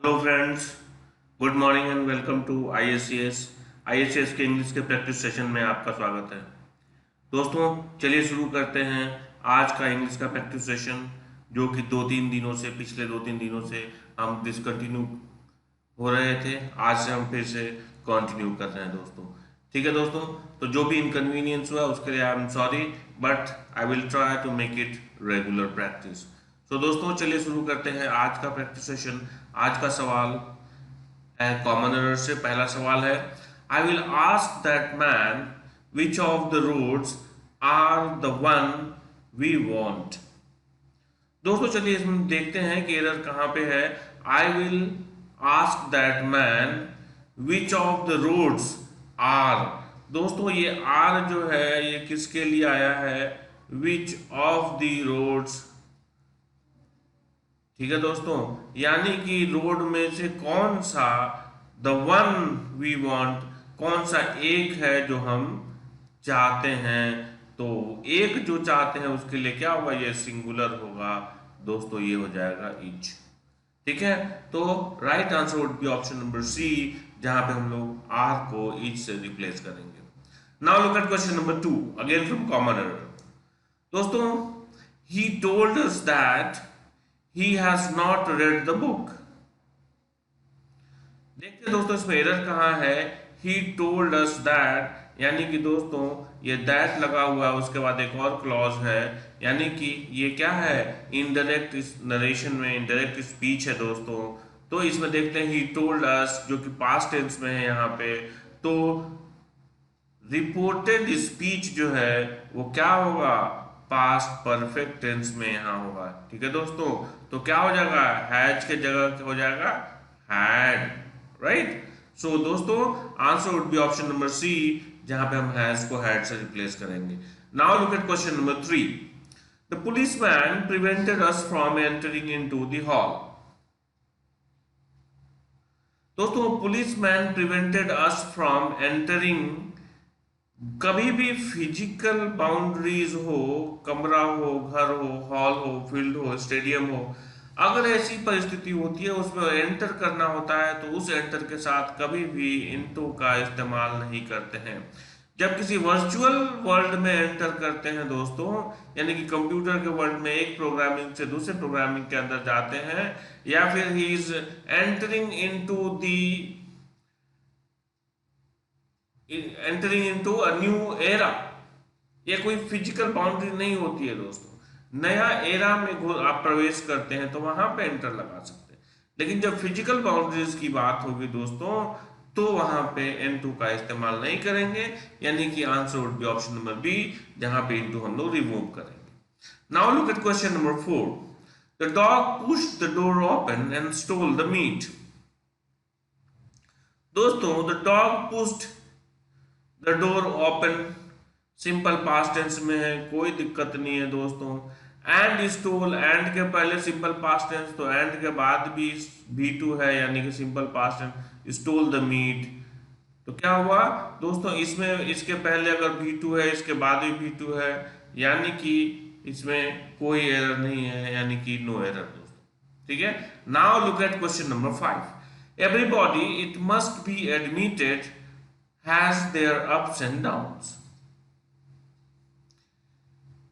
Hello friends, good morning and welcome to ISCS। ISCS के English के practice session में आपका स्वागत है। दोस्तों, चलिए शुरू करते हैं आज का इंग्लिश का प्रैक्टिस सेशन, जो कि पिछले 2-3 दिनों से हम डिसकंटिन्यू हो रहे थे। आज से हम फिर से कंटिन्यू कर रहे हैं दोस्तों। ठीक है दोस्तों, तो जो भी इनकन्वीनियंस हुआ उसके लिए I am sorry, but I will try to make it regular practice. तो दोस्तों, चलिए शुरू करते हैं आज का प्रैक्टिस सेशन। आज का सवाल कॉमन एरर से पहला सवाल है, I will ask that man which of the roads are the one we want. दोस्तों, चलिए इसमें देखते हैं कि एरर कहां पे है। I will ask that man which of the roads are. दोस्तों, ये आर जो है ये किसके लिए आया है? Which of the roads. ठीक है दोस्तों, यानी कि रोड में से कौन सा, द वन वी वांट, कौन सा एक है जो हम चाहते हैं। तो एक जो चाहते हैं उसके लिए क्या होगा? ये सिंगुलर होगा दोस्तों, ये हो जाएगा ईच। ठीक है, तो right answer would be option number C, जहां पे हम लोग आर को ईच से रिप्लेस करेंगे। Now look at question number 2, again from common error. दोस्तों, he told us that he has not read the book। देखते हैं दोस्तों इसमें एरर कहाँ है। he told us that, यानी कि दोस्तों ये that लगा हुआ है, उसके बाद एक और क्लॉज है, यानी कि ये क्या है? इनडायरेक्ट नरेशन में इनडायरेक्ट स्पीच है दोस्तों। तो इसमें देखते हैं he told us, जो कि पास्ट टेंस में है यहाँ पे। तो रिपोर्टेड स्पीच जो है वो क्या होगा? पास्ट परफेक्ट टेंस में यहां होगा। ठीक है दोस्तों, तो क्या हो जाएगा? हैज के जगह क्या हो जाएगा? हैड। राइट। सो दोस्तों, answer would be option number C, जहां पे हम हैज को हैड से रिप्लेस करेंगे। Now look at question number 3। The policeman prevented us from entering into the hall. दोस्तों, policeman prevented us from entering. कभी भी फिजिकल बाउंड्रीज हो, कमरा हो, घर हो, हॉल हो, फील्ड हो, स्टेडियम हो, अगर ऐसी परिस्थिति होती है उसमें एंटर करना होता है, तो उस एंटर के साथ कभी भी इनटू का इस्तेमाल नहीं करते हैं। जब किसी वर्चुअल वर्ल्ड में एंटर करते हैं दोस्तों, यानी कि कंप्यूटर के वर्ल्ड में एक प्रोग्रामिंग से दूसरे प्रोग्रामिंग के अंदर जाते हैं, या फिर he is entering into the entering into a new era, ये कोई फिजिकल बाउंड्री नहीं होती है दोस्तों। नया एरा में आप प्रवेश करते हैं तो वहां पे एंटर लगा सकते हैं, लेकिन जब फिजिकल बाउंड्रीज की बात होगी दोस्तों, तो वहां पे N2 का इस्तेमाल नहीं करेंगे, यानी कि answer would be option number B, जहां पे N2 हम लोग रिमूव करेंगे। Now look at question number 4। The dog pushed the door open and stole the meat. दोस्तों, the dog pushed the door open simple past tense में है, कोई दिक्कत नहीं है दोस्तों। एंड स्टोल, एंड के पहले सिंपल पास्ट टेंस, तो एंड के बाद भी V2 है, यानी कि simple past tense. Stole the meat, तो क्या हुआ दोस्तों? इसमें इसके पहले अगर V2 है, इसके बाद भी V2 है, यानी कि इसमें कोई एरर नहीं है, यानी कि नो एरर दोस्तों। ठीक है, now look at question number 5। Everybody, it must be admitted, has their ups and downs।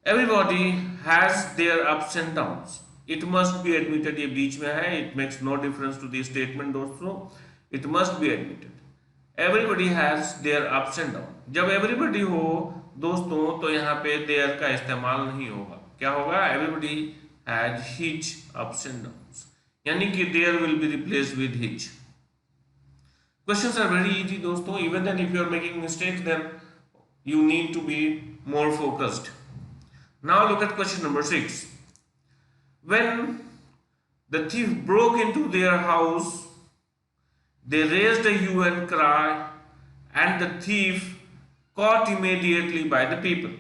Everybody has their ups and downs। It must be admitted, ये बीच में है, it makes no difference to the statement दोस्तों। It must be admitted, everybody has their ups and downs। जब everybody हो दोस्तों, तो यहाँ पे their का इस्तेमाल नहीं होगा। क्या होगा? Everybody has his ups and downs, यानी कि there will be replaced with his। Questions are very easy दोस्तों, even then if you are making mistakes, then you need to be more focused। Now look at question number 6। When the thief broke into their house, they raised a hue and cry, and the thief caught immediately by the people।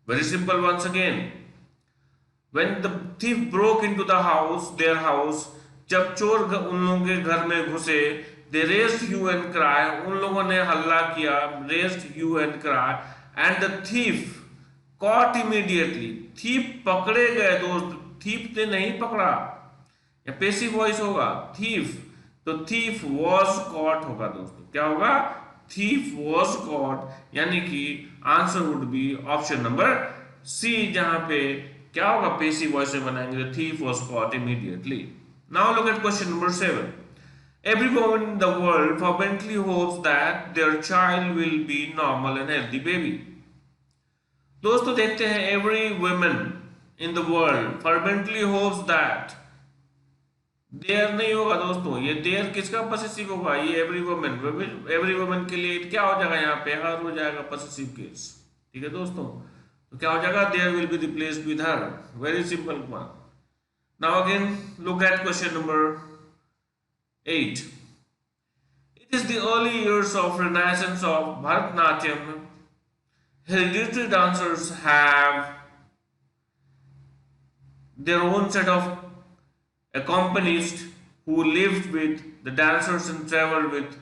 Very simple once again। When the thief broke into the house, their house, जब चोर उन लोगों के घर में घुसे, they raised hue and cry, उन लोगों ने हल्ला किया, raised hue and cry, and the thief caught immediately, thief पकड़े गए दोस्त, thief ने नहीं पकड़ा, या पेसिव वॉइस होगा थीफ, तो थीफ वॉज कॉट होगा दोस्तों, क्या होगा, थीफ वॉज कॉट, यानी कि answer would be option number C, जहां पे क्या होगा, पेसिव वॉइस में बनाएंगे, तो thief was caught immediately. Now look at question number 7। Every woman in the world fervently hopes that their child will be normal and healthy baby. दोस्तों देखते हैं, every woman in the world fervently hopes that, there नहीं होगा दोस्तों, ये there किसका possessive होगा, ये एवरी वुमन के लिए क्या हो जाएगा, यहाँ पे हर हो जाएगा पॉसेसिव केस, ठीक है दोस्तों, तो क्या हो जाएगा, there will be replaced with her, very simple one. Now again look at question number 8। It is the early years of renaissance of Bharatanatyam. Hereditary dancers have their own set of accompanists who lived with the dancers and traveled with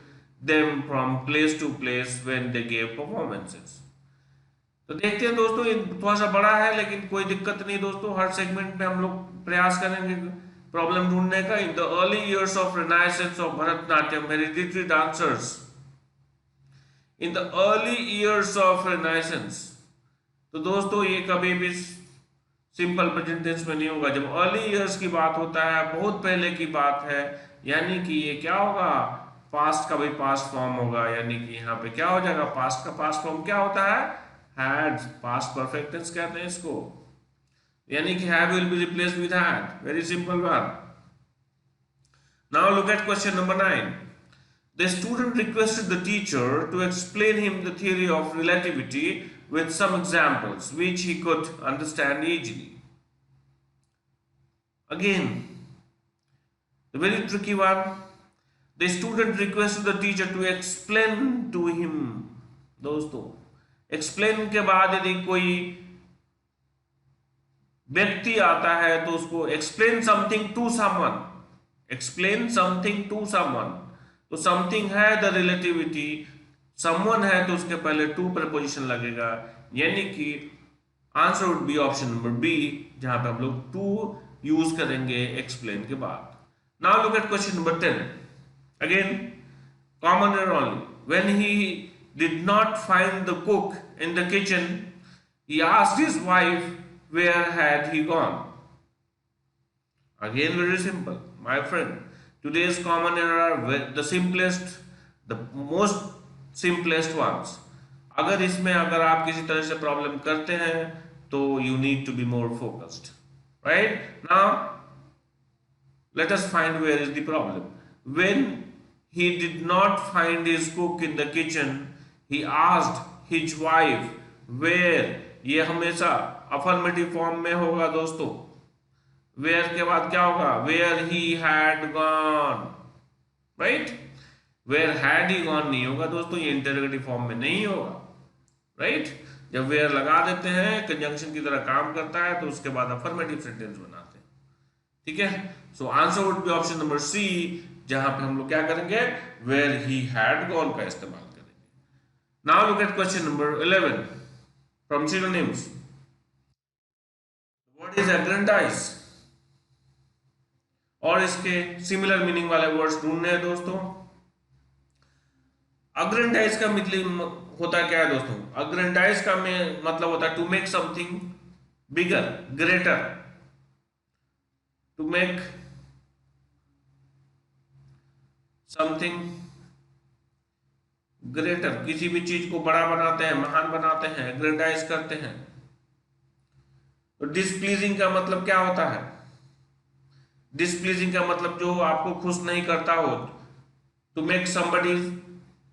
them from place to place when they gave performances. तो देखते हैं दोस्तों, ये थोड़ा सा बड़ा है लेकिन कोई दिक्कत नहीं दोस्तों, हर सेगमेंट में हम लोग प्रयास करेंगे प्रॉब्लम ढूंढने का। In the early years of renaissance of Bharatanatyam hereditary dancers, in the early years of renaissance, तो दोस्तों ये कभी भी सिंपल प्रेजेंट टेंस में नहीं होगा, जब अर्ली इयर्स की बात होता है, बहुत पहले की बात है, यानी कि ये क्या होगा, पास्ट का भी पास्ट फॉर्म होगा, यानी कि यहाँ पे क्या हो जाएगा, पास्ट का पास्ट फॉर्म क्या होता है, हैड, पास्ट परफेक्ट टेंस कहते हैं इसको, यानी कि have will be replaced with had, very simple one. Now look at question number 9. The student requested the teacher to explain him the theory of relativity with some examples which he could understand easily. Again, the very tricky one. The student requested the teacher to explain to him. दोस्तों, explain के बाद यदि कोई व्यक्ति आता है तो उसको explain something to someone, explain something to someone, तो समथिंग है द रिलेटिविटी, समवन है तो उसके पहले टू प्रपोजिशन लगेगा, यानी कि answer would be option number B, जहां पे हम लोग टू यूज करेंगे एक्सप्लेन के बाद। Now look at question number 10। Again common error only, when he did not find the cook in the kitchen he asked his wife where had he gone? Again very simple my friend, today's common error are the simplest, the most simplest ones। अगर इसमें अगर आप किसी तरह से problem करते हैं तो you need to be more focused, right? Now let us find where is the problem। when he did not find his cook in the kitchen he asked his wife where, ये हमेशा affirmative form में होगा दोस्तों, where के बाद क्या होगा, where he had gone, right, where had he gone नहीं होगा दोस्तों, ये इंटरोगेटिव फॉर्म में नहीं होगा, राइट, जब वेयर लगा देते हैं कंजंक्शन की तरह काम करता है तो उसके बाद अफर्मेटिव सेंटेंस बनाते हैं, ठीक है। So answer would be option number C, जहां पे हम लोग क्या करेंगे, वेयर ही हैड गॉन का इस्तेमाल करेंगे। Now look at question number 11 from synonyms. What is aggrandise, और इसके सिमिलर मीनिंग वाले वर्ड्स ढूंढने हैं दोस्तों। अग्रेंडाइज का मतलब होता है क्या है दोस्तों, अग्रेंडाइज का मतलब होता है to make something bigger, greater, to make something greater, किसी भी चीज को बड़ा बनाते हैं, महान बनाते हैं, एग्रेंडाइज करते हैं। तो डिसप्लीजिंग का मतलब क्या होता है, डिसप्लीजिंग का मतलब जो आपको खुश नहीं करता हो, टू मेक समबडी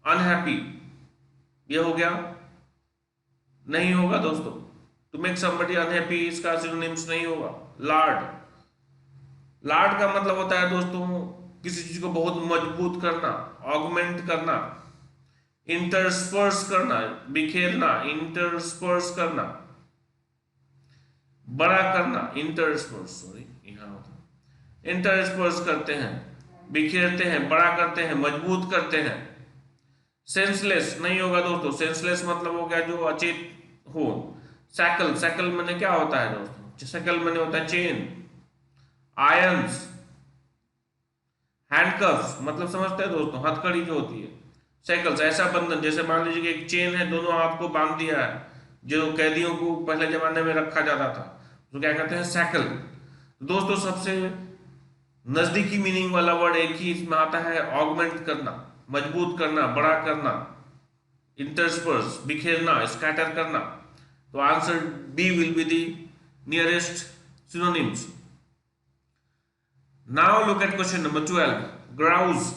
अनहैप्पी, ये हो गया, नहीं होगा दोस्तों, टू मेक समबडी अनहैप्पी इसका सिनोनिम्स नहीं होगा। लार्ड, लार्ड का मतलब होता है दोस्तों किसी चीज को बहुत मजबूत करना, ऑगमेंट करना, इंटरस्पर्स करना, बिखेरना, इंटरस्पर्स करना, बड़ा करना, इंटरस्पर्स, सॉरी यहां होता है, इंटरस्पर्स करते हैं, बिखेरते हैं, बड़ा करते हैं, मजबूत करते हैं। सेंसलेस नहीं होगा दोस्तों, सेंसलेस मतलब हो गया जो अचेत हो। सैकल, सैकल मैंने क्या होता है दोस्तों, सैकल मैंने होता है चेन। आयंस, हैंडकफ्स मतलब समझते हैं दोस्तों, हथकड़ी जो होती है। सैकल्स ऐसा बंधन, जैसे मान लीजिए कि एक चेन है, दोनों हाथ को बांध दिया है, जो कैदियों को पहले जमाने में रखा जाता था, तो क्या कहते हैं, सैकल। दोस्तों सबसे नजदीकी मीनिंग वाला वर्ड एक ही इसमें आता है, ऑगमेंट करना, मजबूत करना, बड़ा करना, इंटरस्पर्स बिखेरना, स्कैटर करना। तो answer B will be the nearest synonyms. Now look at question number 12. Grouse.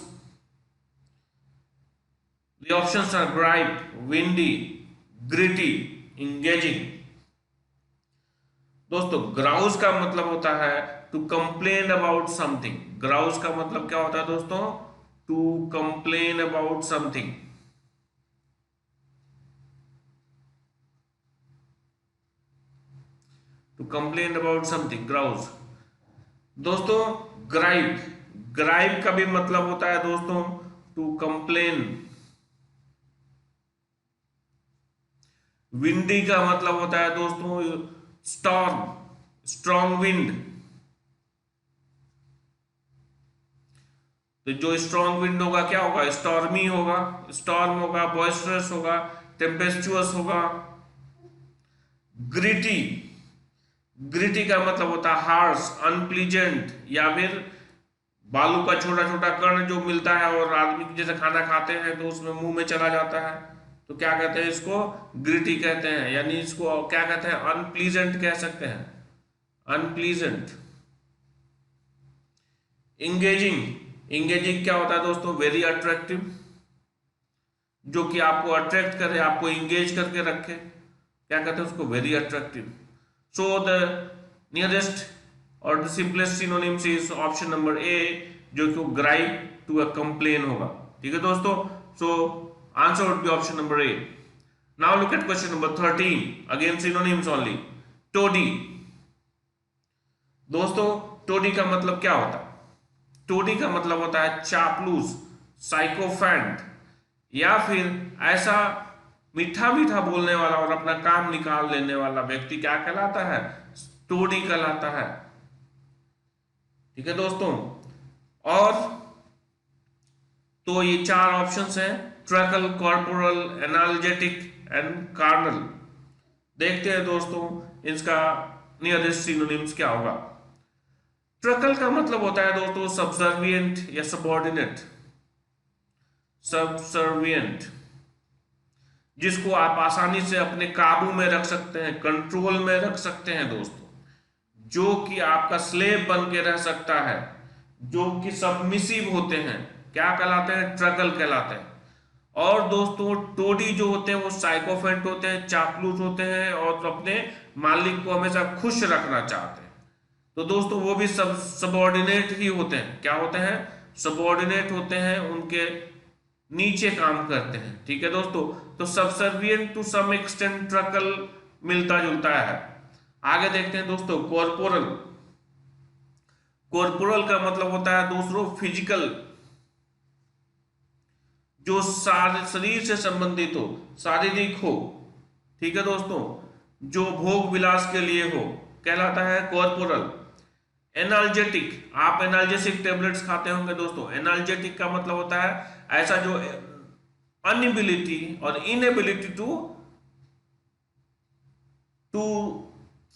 The options are gripe, windy, gritty, engaging. दोस्तों ग्राउज का मतलब होता है to complain about something. Grouse का मतलब क्या होता है दोस्तों, to complain about something. To complain about something, grouse. दोस्तों ग्राइप, ग्राइप का भी मतलब होता है दोस्तों टू कंप्लेन। विंडी का मतलब होता है दोस्तों स्टॉर्म, स्ट्रॉन्ग विंड। तो जो स्ट्रॉन्ग विंड होगा क्या होगा, स्टॉर्मी होगा, स्टॉर्म होगा, बॉइस्टरस होगा, टेम्पेस्चुअस होगा। ग्रिटी, ग्रिटी का मतलब होता है हार्श, अनप्लीजेंट, या फिर बालू का छोटा छोटा कण जो मिलता है और आदमी जैसे खाना खाते हैं तो उसमें मुंह में चला जाता है, तो क्या कहते हैं इसको, ग्रिटी कहते हैं। यानी इसको क्या कहते हैं, अनप्लीजेंट कह सकते हैं, अनप्लीजेंट। इंगेजिंग, इंगेजिंग क्या होता है दोस्तों, वेरी अट्रैक्टिव, जो कि आपको अट्रैक्ट करे, आपको इंगेज करके रखे, क्या कहते हैं उसको, very attractive. So the nearest और the simplest synonyms is option number A, जो कि ग्राइप टू अ कंप्लेन होगा। ठीक है दोस्तों, so answer would be option number A. Now look at question number 13, again synonyms only. Toady. दोस्तों toady का मतलब क्या होता है, टोडी का मतलब होता है चापलूस, साइकोफैंट, या फिर ऐसा मीठा मीठा बोलने वाला और अपना काम निकाल लेने वाला व्यक्ति क्या कहलाता है, टोडी कहलाता है। ठीक है दोस्तों, और तो ये चार ऑप्शंस हैं, ट्रैकल, कॉर्पोरल, एनाल्जेटिक एंड कार्नल। देखते हैं दोस्तों इसका नियरेस्ट सिनोनिम्स क्या होगा। ट्रकल का मतलब होता है दोस्तों सबसर्विएंट या सबऑर्डिनेट, सबसर्विएंट, जिसको आप आसानी से अपने काबू में रख सकते हैं, कंट्रोल में रख सकते हैं दोस्तों, जो कि आपका स्लेव बन के रह सकता है, जो कि सबमिसिव होते हैं, क्या कहलाते हैं, ट्रकल कहलाते हैं। और दोस्तों टोडी जो होते हैं वो साइकोफेंट होते हैं, चापलूस होते हैं और अपने मालिक को हमेशा खुश रखना चाहते हैं। तो दोस्तों वो भी सबऑर्डिनेट ही होते हैं, क्या होते हैं, सबऑर्डिनेट होते हैं, उनके नीचे काम करते हैं। ठीक है दोस्तों, तो सबसर्विएंट टू सम एक्सटेंट ट्रकल मिलता जुलता है। आगे देखते हैं दोस्तों कॉर्पोरल। कॉर्पोरल का मतलब होता है दोस्तों फिजिकल, जो शरीर से संबंधित हो, शारीरिक हो। ठीक है दोस्तों, जो भोग विलास के लिए हो, कहलाता है कॉर्पोरल। एनाल्जेटिक, आप एनाल्जेसिक टेबलेट्स खाते होंगे दोस्तों। एनाल्जेटिक का मतलब होता है ऐसा जो अनएबिलिटी और inability to to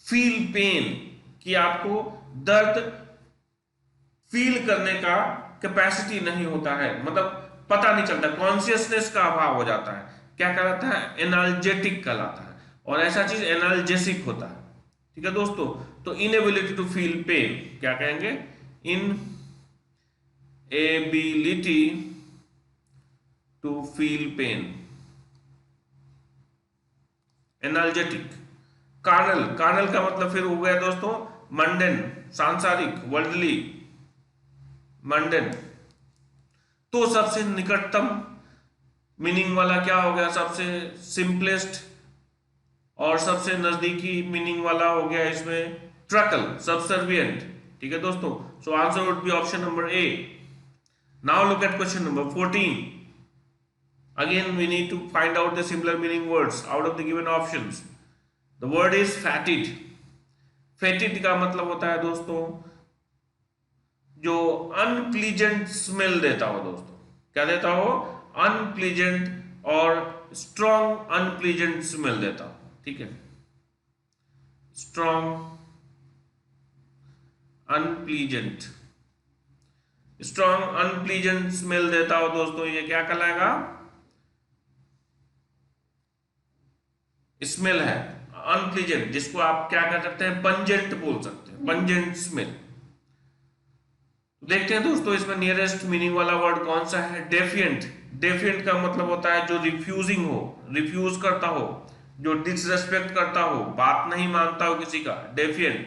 feel pain, कि आपको दर्द फील करने का कैपेसिटी नहीं होता है, मतलब पता नहीं चलता, कॉन्शियसनेस का अभाव हो जाता है, क्या कहलाता है, एनाल्जेटिक कहलाता है। और ऐसा चीज एनाल्जेसिक होता है। ठीक है दोस्तों, तो इनएबिलिटी टू फील पेन क्या कहेंगे, inability to feel pain, analgesic. Carnal, carnal का मतलब फिर हो गया दोस्तों मंडन, सांसारिक, वर्ल्डली, मंडन। तो सबसे निकटतम मीनिंग वाला क्या हो गया, सबसे सिंपलेस्ट और सबसे नजदीकी मीनिंग वाला हो गया इसमें ट्रकल, सबसर्विएंट। ठीक है दोस्तों, so answer would be option number A. Now look at question number 14। Again we need to find out the similar meaning words out of the given options. The word is fetid. Fetid का मतलब होता है दोस्तों जो unpleasant smell देता हो दोस्तों, क्या देता हो, अनप्लीजेंट और स्ट्रॉन्ग अनप्लीजेंट स्मेल देता हो, ठीक है, strong unpleasant, strong unpleasant smell देता हो दोस्तों, ये क्या कहलाएगा, स्मेल है अनप्लीजेंट, जिसको आप क्या कह सकते हैं, पंजेंट बोल सकते हैं, पंजेंट स्मेल। देखते हैं दोस्तों इसमें नियरेस्ट मीनिंग वाला वर्ड कौन सा है, डेफिएंट। डेफिएंट का मतलब होता है जो रिफ्यूजिंग हो, रिफ्यूज करता हो, जो डिसरेस्पेक्ट करता हो, बात नहीं मानता हो किसी का, डेफिएंट।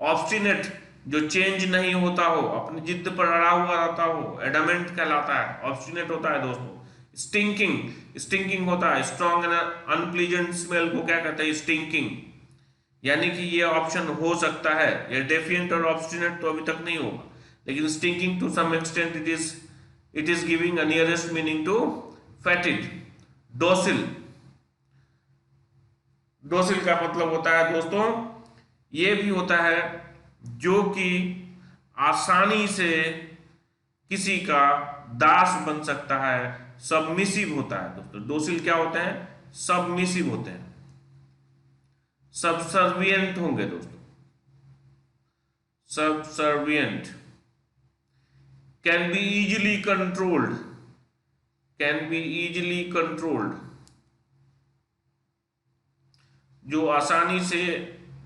ऑब्स्टिनेट, जो चेंज नहीं होता हो, अपनी जिद पर अड़ा हुआ रहता हो, एडमेंट कहलाता है, ऑब्स्टिनेट होता है दोस्तों। स्टिंकिंग, स्टिंकिंग होता है, स्ट्रॉन्ग एंड अनप्लीजेंट स्मेल को क्या कहते हैं, स्टिंकिंग। यानी कि ये ऑप्शन हो सकता है, ये डेफिएंट और ऑब्स्टिनेट तो अभी तक नहीं होगा, लेकिन stinking to some extent it is giving a nearest meaning to fetid. Docile, docile का मतलब होता है दोस्तों, ये भी होता है जो कि आसानी से किसी का दास बन सकता है, सबमिसिव होता है दोस्तों। डोसिल क्या होते हैं, सबमिसिव होते हैं, सबसर्विएंट होंगे दोस्तों, subservient. Can be easily controlled, can be easily controlled, जो आसानी से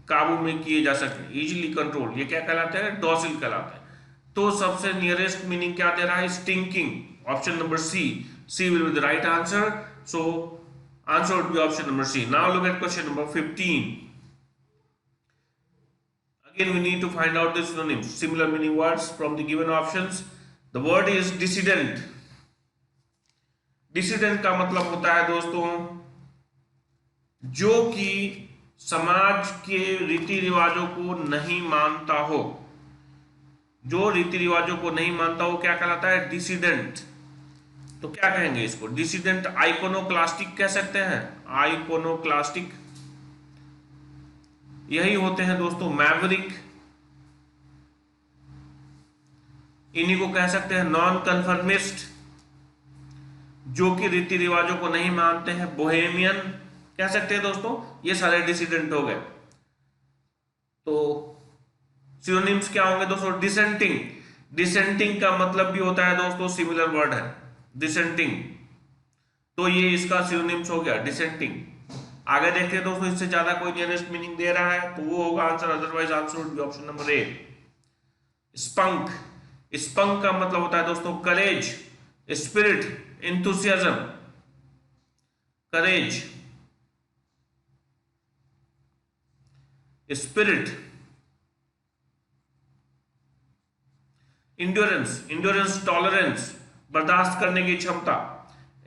काबू में किए जा सके, इजिली कंट्रोल, ये क्या कहलाते हैं, डॉसिल कहलाते हैं। तो सबसे नियरेस्ट मीनिंग क्या दे रहा है, stinking, option number C, C will be the right answer, so answer would be option number C. Now look at question number 15. Again we need to find out the synonyms, similar meaning words from the given options. The word is dissident. Dissident का मतलब होता है दोस्तों जो कि समाज के रीति रिवाजों को नहीं मानता हो, जो रीति रिवाजों को नहीं मानता हो क्या कहलाता है, डिसिडेंट। तो क्या कहेंगे इसको, डिसिडेंट आइकोनोक्लास्टिक कह सकते हैं, आइकोनोक्लास्टिक। यही होते हैं दोस्तों मैवरिक, इन्हीं को कह सकते हैं नॉन कन्फर्मिस्ट, जो कि रीति रिवाजों को नहीं मानते हैं, बोहेमियन कह सकते हैं दोस्तों। ये सारे डिसिडेंट हो गए। तो सिनोनिम्स क्या होंगे दोस्तों, डिसेंटिंग, डिसेंटिंग का मतलब भी होता है दोस्तों, सिमिलर वर्ड है डिसेंटिंग, तो ये इसका सिनोनिम्स हो गया डिसेंटिंग। आगे देखते हैं दोस्तों, इससे ज्यादा कोई नियरेस्ट मीनिंग दे रहा है तो वो होगा answer, otherwise answer would be option number A, spunk. Spunk का मतलब होता है दोस्तों courage, spirit, enthusiasm, courage, spirit, endurance, endurance tolerance, बर्दाश्त करने की क्षमता,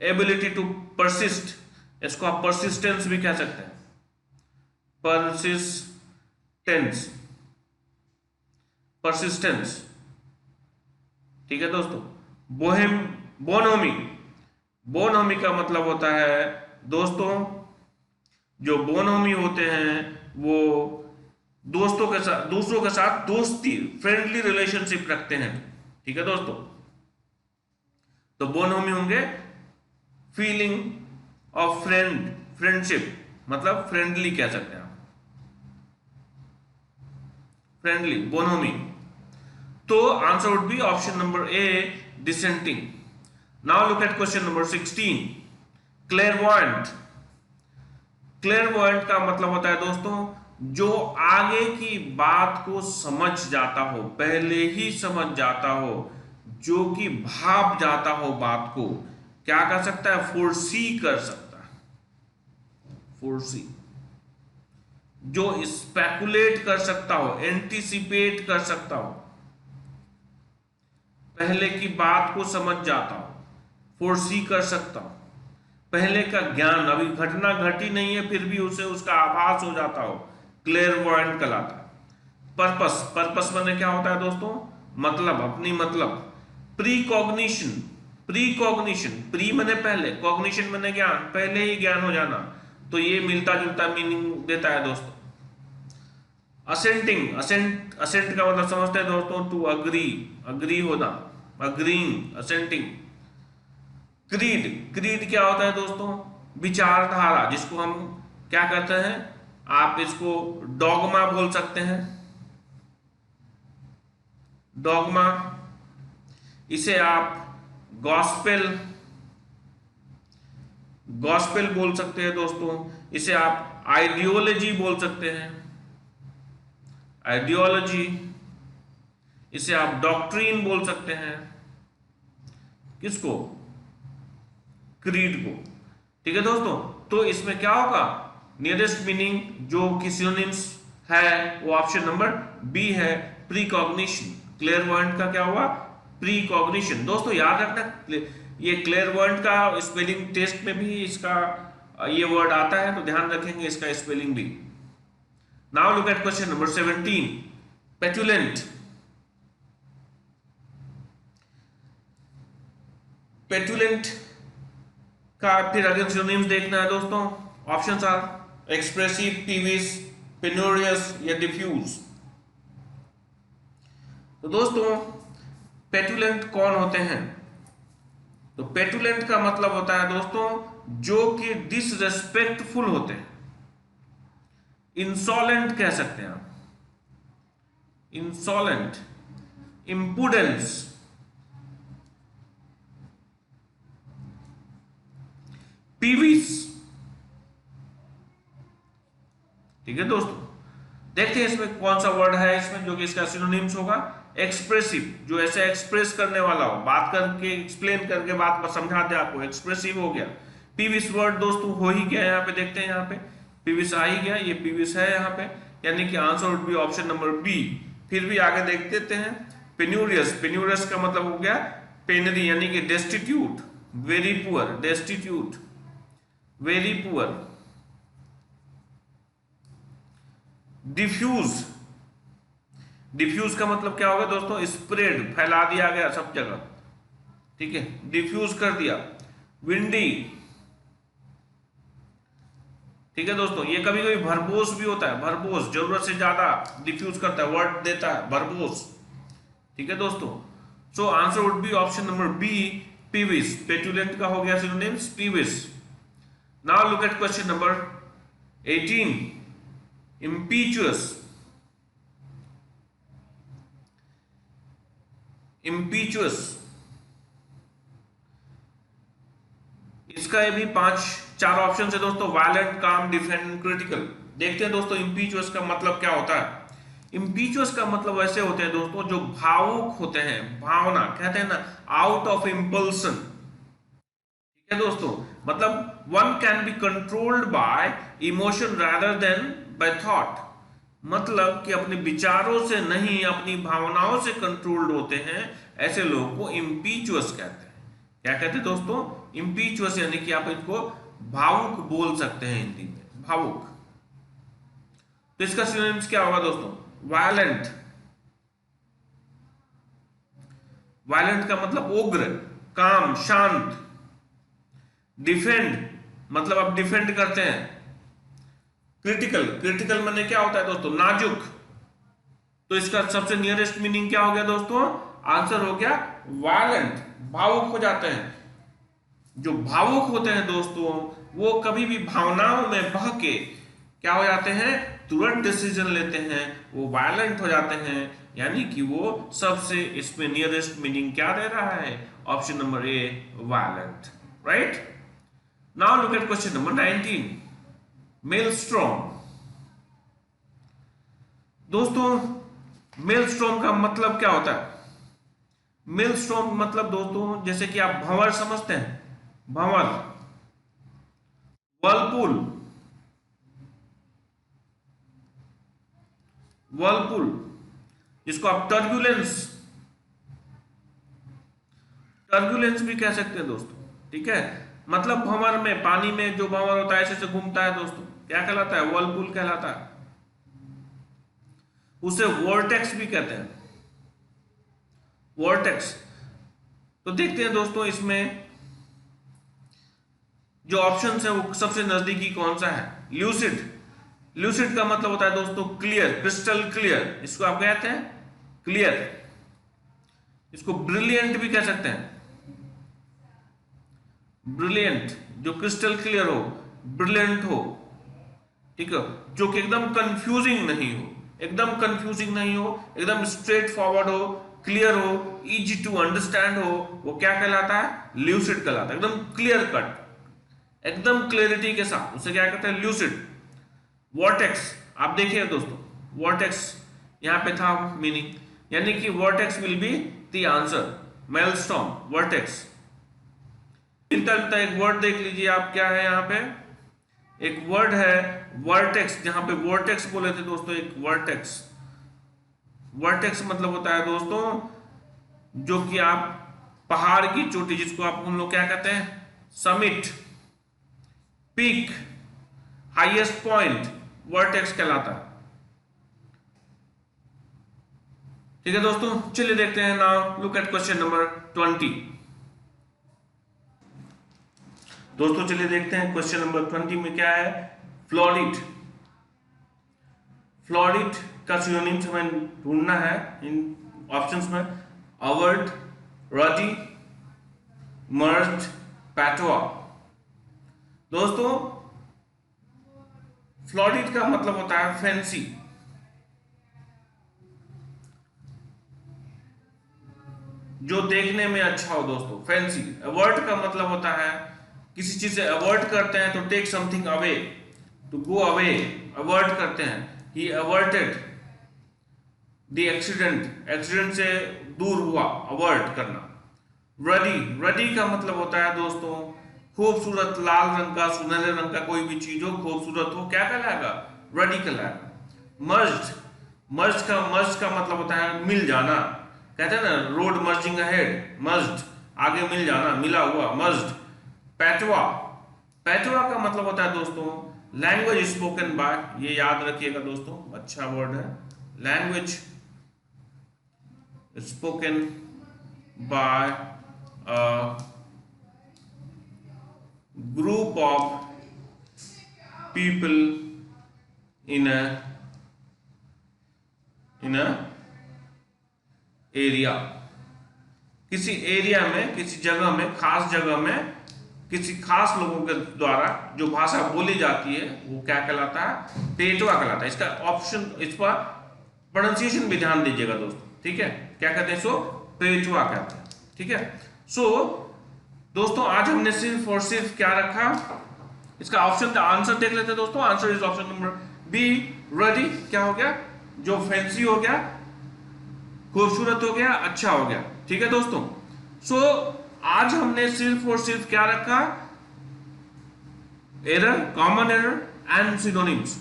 एबिलिटी टू परसिस्ट, इसको आप परसिस्टेंस भी कह सकते हैं, परसिस्टेंस, परसिस्टेंस, ठीक है दोस्तों। बोहेम, बोनोमी, बोनोमी का मतलब होता है दोस्तों जो बोनोमी होते हैं वो दोस्तों के साथ, दूसरों के साथ दोस्ती, फ्रेंडली रिलेशनशिप रखते हैं, ठीक है दोस्तों। तो बोनोमी होंगे फीलिंग ऑफ फ्रेंड, फ्रेंडशिप, मतलब फ्रेंडली कह सकते हैं, फ्रेंडली, बोनोमी। तो answer would be option number A, dissenting. Now look at question number 16, क्लेयरवॉयंट। क्लेयरवॉयंट का मतलब होता है दोस्तों जो आगे की बात को समझ जाता हो, पहले ही समझ जाता हो, जो कि भाप जाता हो बात को, क्या कर सकता है, फोरसी कर सकता है, फोरसी, जो स्पेकुलेट कर सकता हो, एंटीसिपेट कर सकता हो, पहले की बात को समझ जाता हो, फोरसी कर सकता हो, पहले का ज्ञान, अभी घटना घटी नहीं है फिर भी उसे उसका आभास हो जाता हो, क्लेयरवॉयंट कहलाता है। पर्पस, पर्पस मैंने क्या होता है दोस्तों, मतलब, अपनी मतलब। प्रीकॉग्निशन, प्रीकॉग्निशन, प्री मैंने पहले, कॉग्निशन मैंने ज्ञान, पहले ही ज्ञान हो जाना, तो ये मिलता जुलता मीनिंग देता है दोस्तों। असेंटिंग, असेंट का मतलब समझते हैं दोस्तों, टू अग्री, अग्री होना, अग्रीइंग, असेंटिंग। क्रीड, क्रीड क्या होता है दोस्तों? विचारधारा, जिसको हम क्या कहते हैं, आप इसको डॉगमा बोल सकते हैं, डॉगमा। इसे आप गॉस्पेल, गॉस्पेल बोल सकते हैं दोस्तों। इसे आप आइडियोलॉजी बोल सकते हैं, आइडियोलॉजी। इसे आप डॉक्ट्रीन बोल सकते हैं, किसको? क्रीड को। ठीक है दोस्तों, तो इसमें क्या होगा, नियरेस्ट मीनिंग जो कि सिनोनिम्स है वो ऑप्शन नंबर बी है, प्रीकॉग्निशन। क्लेयरवॉयंट का क्या हुआ? प्रीकॉग्निशन। दोस्तों याद रखना, ये क्लेयरवॉयंट का स्पेलिंग टेस्ट में भी इसका ये वर्ड आता है, तो ध्यान रखेंगे इसका स्पेलिंग भी। Now look at question number 17, पेटुलेंट। पेटुलेंट का फिर अगर सिनोनिम्स देखना है दोस्तों, ऑप्शंस आर एक्सप्रेसिव, पीविस, पेनोरियस या डिफ्यूज। तो दोस्तों पेटुलेंट कौन होते हैं? तो पेटुलेंट का मतलब होता है दोस्तों जो कि डिसरेस्पेक्टफुल होते हैं, इंसॉलेंट कह सकते हैं आप, इंसॉलेंट, इंपुडेंस, पीवीस। ठीक है दोस्तों, देखते हैं इसमें कौन सा वर्ड है इसमें जो कि इसका सिनोनिम्स होगा। एक्सप्रेसिव, जो ऐसे एक्सप्रेस करने वाला हो, बात करके एक्सप्लेन करके बात समझा दे आपको, एक्सप्रेसिव हो गया। पीविस वर्ड दोस्तों हो ही गया, यहाँ पे देखते हैं, यहाँ पे पीविस आ ही गया, ये पीविस है यहाँ पे, यानी कि answer would be option number B. फिर भी आगे देख देते हैं, पेन्यूरियस, पेन्यूरियस का मतलब हो गया पेनरी, यानी कि destitute, very poor, destitute, very poor. Diffuse, diffuse का मतलब क्या होगा दोस्तों? स्प्रेड, फैला दिया गया सब जगह, ठीक है, डिफ्यूज कर दिया। विंडी, ठीक है दोस्तों, ये कभी कभी भरपोस भी होता है, भरपोस, जरूरत से ज्यादा डिफ्यूज करता है, वर्ड देता है, भरपोस। ठीक है दोस्तों, so answer would be option number B, peevish. Petulant का हो गया synonyms peevish. Now look at question number 18, impetuous, impetuous। इसका ये भी 4 ऑप्शन है दोस्तों, वायलेंट, काम, डिफेंड, क्रिटिकल। देखते हैं दोस्तों impetuous का मतलब क्या होता है। impetuous का मतलब ऐसे होते हैं दोस्तों जो भावुक होते हैं, भावना कहते हैं ना, आउट ऑफ इम्पल्सन। ठीक है दोस्तों, मतलब one can be controlled by emotion rather than by thought. मतलब कि अपने विचारों से नहीं, अपनी भावनाओं से कंट्रोल्ड होते हैं, ऐसे लोगों को इम्पीचुअस कहते हैं। क्या कहते हैं दोस्तों? इम्पीचुअस, यानी कि आप इनको भावुक बोल सकते हैं हिंदी में, भावुक। तो इसका सिनोनिम्स क्या होगा दोस्तों? वायलेंट, वायलेंट का मतलब उग्र, काम, शांत। डिफेंड, मतलब आप डिफेंड करते हैं। क्रिटिकल, क्रिटिकल माने क्या होता है दोस्तों? नाजुक। तो इसका सबसे नियरेस्ट मीनिंग क्या हो गया दोस्तों? आंसर हो गया वायलेंट, भावुक हो जाते हैं। जो भावुक होते हैं दोस्तों वो कभी भी भावनाओं में बह के क्या हो जाते हैं? तुरंत डिसीजन लेते हैं, वो वायलेंट हो जाते हैं, यानी कि वो सबसे इसमें नियरेस्ट मीनिंग क्या दे रहा है? Option number A, violent, right. Now look at question number 19, मेलस्ट्रॉम। दोस्तों मेलस्ट्रॉम का मतलब क्या होता है? मेलस्ट्रॉम मतलब दोस्तों जैसे कि आप भंवर समझते हैं, भंवर, वर्लपूल, वर्लपूल, जिसको आप टर्बुलेंस, टर्बुलेंस भी कह सकते हैं दोस्तों। ठीक है, मतलब भंवर में, पानी में जो भंवर होता है ऐसे से घूमता है दोस्तों, क्या कहलाता है? वर्लपूल कहलाता है। उसे वोर्टेक्स भी कहते हैं, वोर्टेक्स। तो देखते हैं दोस्तों इसमें जो ऑप्शन है वो सबसे नजदीकी कौन सा है? ल्यूसिड, ल्यूसिड का मतलब होता है दोस्तों क्लियर, क्रिस्टल क्लियर, इसको आप कहते हैं क्लियर। इसको ब्रिलियंट भी कह सकते हैं, ब्रिलियंट, जो क्रिस्टल क्लियर हो, ब्रिलियंट हो, ठीक है, जो कि एकदम कंफ्यूजिंग नहीं हो, एकदम कंफ्यूजिंग नहीं हो, एकदम स्ट्रेट फॉरवर्ड हो, क्लियर हो, इजी टू अंडरस्टैंड हो, वो क्या कहलाता है? ल्यूसिड कहलाता है। एकदम क्लियर कट, एकदम क्लियरिटी के साथ उसे क्या कहते हैं? ल्यूसिड। वॉर्टेक्स, आप देखिए दोस्तों, वॉर्टेक्स यहां पे था मीनिंग, यानी कि vortex will be the answer. Maelstrom, vortex. एक वर्ड देख लीजिए आप, क्या है यहाँ पे? एक वर्ड है वर्टेक्स, जहां पे वर्टेक्स बोले थे दोस्तों, एक वर्टेक्स। वर्टेक्स मतलब होता है दोस्तों, जो कि आप पहाड़ की चोटी, जिसको आप हम लोग क्या कहते हैं? Summit, peak, highest point, vertex कहलाता है। ठीक है दोस्तों, चलिए देखते हैं। Now look at question number 20। दोस्तों चलिए देखते हैं क्वेश्चन नंबर 20 में क्या है। फ्लोरिड, फ्लोरिड का सिनोनिम्स हमें ढूंढना है इन ऑप्शंस में। अवर्ड, रडी, मर्ज, पैटवा। दोस्तों फ्लोरिड का मतलब होता है फैंसी, जो देखने में अच्छा हो दोस्तों, फैंसी। अवर्ड का मतलब होता है किसी चीज से अवर्ड करते हैं तो take something away, to go away, avert करते हैं। He averted the accident, accident से दूर हुआ, अवर्ड करना। रडी, रडी का मतलब होता है दोस्तों खूबसूरत, लाल रंग का, सुनहरे रंग का कोई भी चीज हो, खूबसूरत हो, क्या कहलाएगा? रडी कहलाएगा। मर्ज्ड, मर्ज का मतलब होता है मिल जाना, कहते हैं ना रोड मर्जिंग अहेड, मर्ज्ड, आगे मिल जाना, मिला हुआ, मर्ज्ड। पैटवा, पैटवा का मतलब होता है दोस्तों लैंग्वेज स्पोकन बाय, ये याद रखिएगा दोस्तों, अच्छा वर्ड है। Language spoken by group of people in a area, किसी एरिया में, किसी जगह में, खास जगह में, किसी खास लोगों के द्वारा जो भाषा बोली जाती है वो क्या कहलाता है? पेटवा कहलाता है। इसका ऑप्शन, इस पर प्रोनाउंसिएशन भी ध्यान दीजिएगा दोस्तों, ठीक है? क्या कहते हैं इसको? पेटवा कहते हैं, ठीक है? सो दोस्तों आज हमने सिर्फ और सिर्फ क्या रखा, इसका ऑप्शन का आंसर देख लेते हैं दोस्तों। Answer is option number B, ready. क्या हो गया? जो फैंसी हो गया, खूबसूरत हो गया, अच्छा हो गया, ठीक है दोस्तों? सो आज हमने सिर्फ और सिर्फ क्या रखा? Error, common error and synonyms.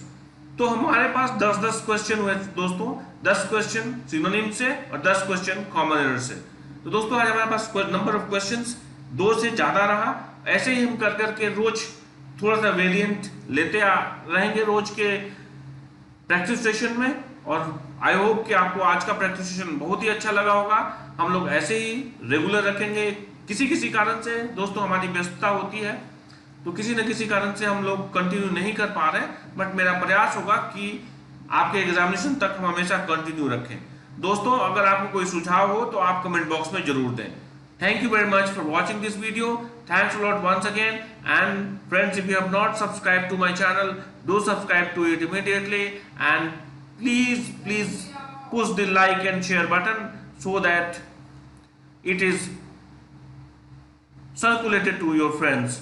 तो हमारे पास 10-10 क्वेश्चन हुए दोस्तों, 10 क्वेश्चन सिनोनिम से और 10 क्वेश्चन कॉमन एरर से। तो दोस्तों आज हमारे पास नंबर ऑफ क्वेश्चंस 2 से ज्यादा रहा। ऐसे ही हम कर करके रोज थोड़ा सा वेरिएंट लेते रहेंगे रोज के प्रैक्टिस सेशन में, और आई होप कि आपको आज का प्रैक्टिस सेशन बहुत ही अच्छा लगा होगा। हम लोग ऐसे ही रेगुलर रखेंगे। किसी किसी कारण से दोस्तों हमारी व्यस्तता होती है, तो किसी न किसी कारण से हम लोग कंटिन्यू नहीं कर पा रहे, बट मेरा प्रयास होगा कि आपके एग्जामिनेशन तक हम हमेशा कंटिन्यू रखें। दोस्तों अगर आपको कोई सुझाव हो तो आप कमेंट बॉक्स में जरूर दें। Thank you very much for watching this video. Thanks a lot once again. And friends, if you have not subscribed to my channel, do subscribe to it immediately. And please push the like and share button so that it is circulated to your friends,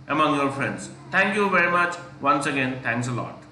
among your friends. Thank you very much once again. Thanks a lot.